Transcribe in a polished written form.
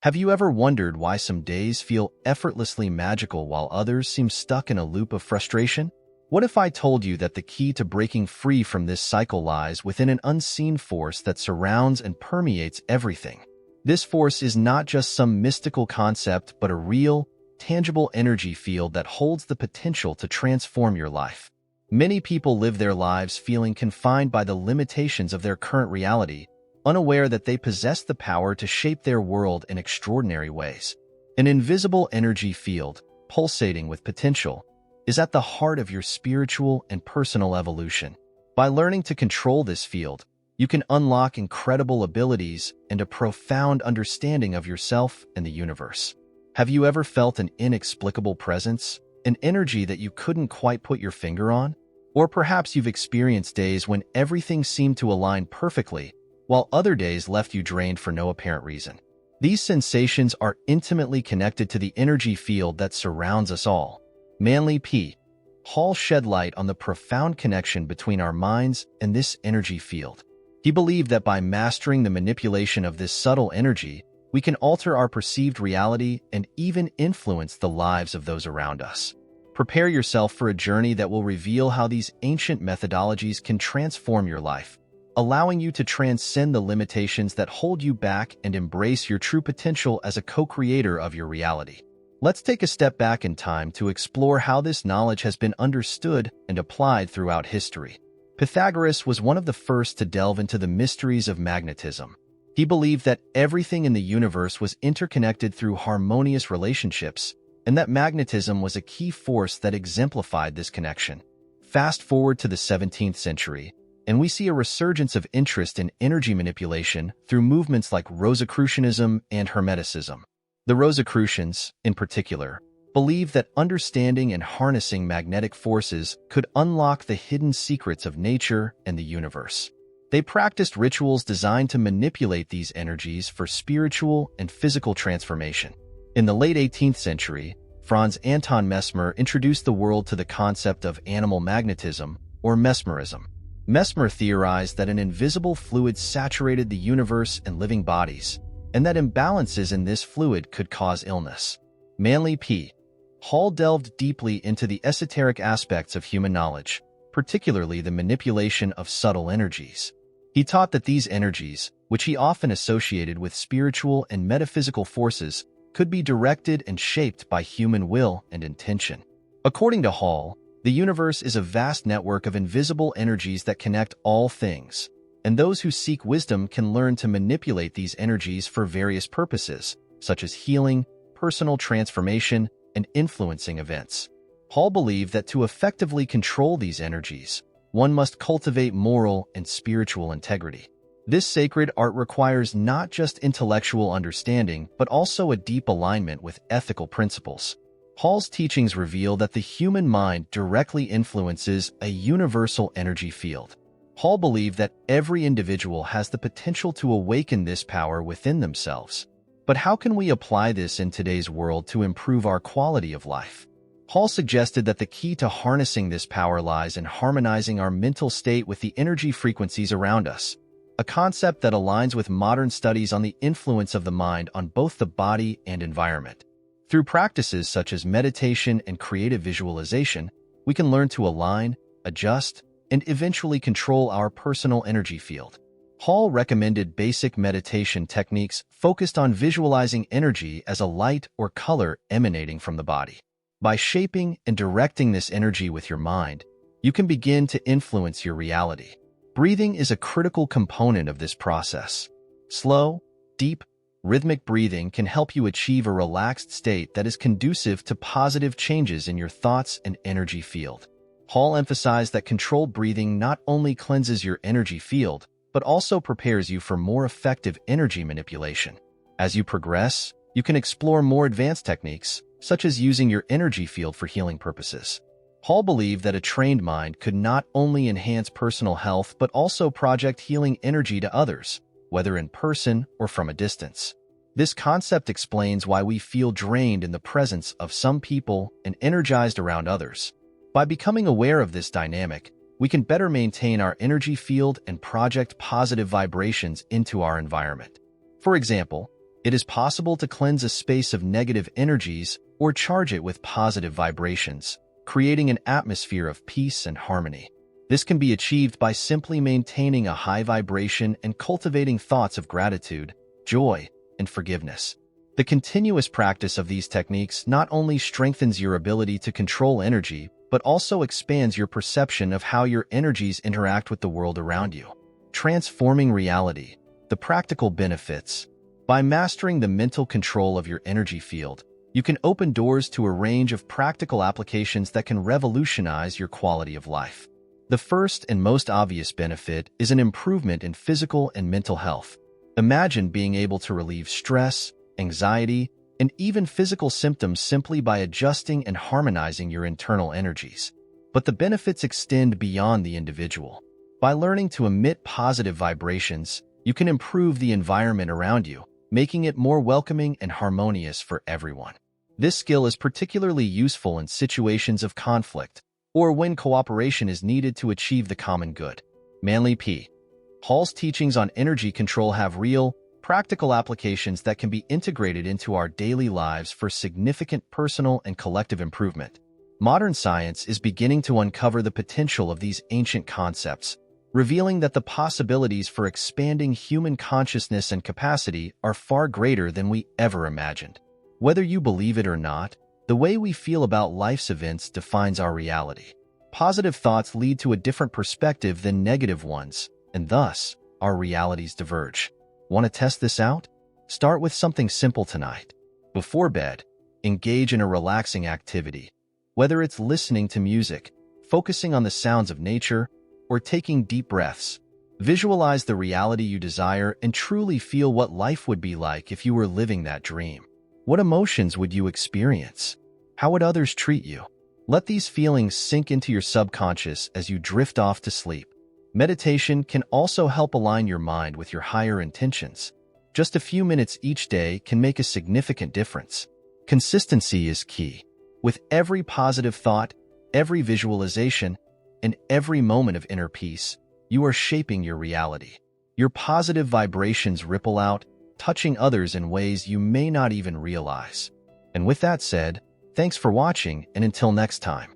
Have you ever wondered why some days feel effortlessly magical while others seem stuck in a loop of frustration? What if I told you that the key to breaking free from this cycle lies within an unseen force that surrounds and permeates everything? This force is not just some mystical concept, but a real, tangible energy field that holds the potential to transform your life. Many people live their lives feeling confined by the limitations of their current reality, unaware that they possess the power to shape their world in extraordinary ways. An invisible energy field, pulsating with potential, is at the heart of your spiritual and personal evolution. By learning to control this field, you can unlock incredible abilities and a profound understanding of yourself and the universe. Have you ever felt an inexplicable presence, an energy that you couldn't quite put your finger on? Or perhaps you've experienced days when everything seemed to align perfectly, while other days left you drained for no apparent reason. These sensations are intimately connected to the energy field that surrounds us all. Manly P. Hall shed light on the profound connection between our minds and this energy field. He believed that by mastering the manipulation of this subtle energy, we can alter our perceived reality and even influence the lives of those around us. Prepare yourself for a journey that will reveal how these ancient methodologies can transform your life, allowing you to transcend the limitations that hold you back and embrace your true potential as a co-creator of your reality. Let's take a step back in time to explore how this knowledge has been understood and applied throughout history. Pythagoras was one of the first to delve into the mysteries of magnetism. He believed that everything in the universe was interconnected through harmonious relationships, and that magnetism was a key force that exemplified this connection. Fast forward to the 17th century, and we see a resurgence of interest in energy manipulation through movements like Rosicrucianism and Hermeticism. The Rosicrucians, in particular, believed that understanding and harnessing magnetic forces could unlock the hidden secrets of nature and the universe. They practiced rituals designed to manipulate these energies for spiritual and physical transformation. In the late 18th century, Franz Anton Mesmer introduced the world to the concept of animal magnetism, or mesmerism. Mesmer theorized that an invisible fluid saturated the universe and living bodies, and that imbalances in this fluid could cause illness. Manly P. Hall delved deeply into the esoteric aspects of human knowledge, particularly the manipulation of subtle energies. He taught that these energies, which he often associated with spiritual and metaphysical forces, could be directed and shaped by human will and intention. According to Hall, the universe is a vast network of invisible energies that connect all things, and those who seek wisdom can learn to manipulate these energies for various purposes, such as healing, personal transformation, and influencing events. Hall believed that to effectively control these energies, one must cultivate moral and spiritual integrity. This sacred art requires not just intellectual understanding, but also a deep alignment with ethical principles. Hall's teachings reveal that the human mind directly influences a universal energy field. Hall believed that every individual has the potential to awaken this power within themselves. But how can we apply this in today's world to improve our quality of life? Hall suggested that the key to harnessing this power lies in harmonizing our mental state with the energy frequencies around us, a concept that aligns with modern studies on the influence of the mind on both the body and environment. Through practices such as meditation and creative visualization, we can learn to align, adjust, and eventually control our personal energy field. Hall recommended basic meditation techniques focused on visualizing energy as a light or color emanating from the body. By shaping and directing this energy with your mind, you can begin to influence your reality. Breathing is a critical component of this process. Slow, deep, rhythmic breathing can help you achieve a relaxed state that is conducive to positive changes in your thoughts and energy field. Hall emphasized that controlled breathing not only cleanses your energy field, but also prepares you for more effective energy manipulation. As you progress, you can explore more advanced techniques, such as using your energy field for healing purposes. Hall believed that a trained mind could not only enhance personal health but also project healing energy to others, whether in person or from a distance. This concept explains why we feel drained in the presence of some people and energized around others. By becoming aware of this dynamic, we can better maintain our energy field and project positive vibrations into our environment. For example, It is possible to cleanse a space of negative energies or charge it with positive vibrations, creating an atmosphere of peace and harmony. This can be achieved by simply maintaining a high vibration and cultivating thoughts of gratitude, joy, and forgiveness. The continuous practice of these techniques not only strengthens your ability to control energy, but also expands your perception of how your energies interact with the world around you. Transforming reality. The practical benefits. By mastering the mental control of your energy field, you can open doors to a range of practical applications that can revolutionize your quality of life. The first and most obvious benefit is an improvement in physical and mental health. Imagine being able to relieve stress, anxiety, and even physical symptoms simply by adjusting and harmonizing your internal energies. But the benefits extend beyond the individual. By learning to emit positive vibrations, you can improve the environment around you, making it more welcoming and harmonious for everyone. This skill is particularly useful in situations of conflict or when cooperation is needed to achieve the common good. Manly P. Hall's teachings on energy control have real, practical applications that can be integrated into our daily lives for significant personal and collective improvement. Modern science is beginning to uncover the potential of these ancient concepts, revealing that the possibilities for expanding human consciousness and capacity are far greater than we ever imagined. Whether you believe it or not, the way we feel about life's events defines our reality. Positive thoughts lead to a different perspective than negative ones, and thus, our realities diverge. Want to test this out? Start with something simple tonight. Before bed, engage in a relaxing activity. Whether it's listening to music, focusing on the sounds of nature, or taking deep breaths, visualize the reality you desire and truly feel what life would be like if you were living that dream. What emotions would you experience? How would others treat you? Let these feelings sink into your subconscious as you drift off to sleep. Meditation can also help align your mind with your higher intentions. Just a few minutes each day can make a significant difference. Consistency is key. With every positive thought, every visualization, and every moment of inner peace, you are shaping your reality. Your positive vibrations ripple out, touching others in ways you may not even realize. And with that said, thanks for watching, and until next time.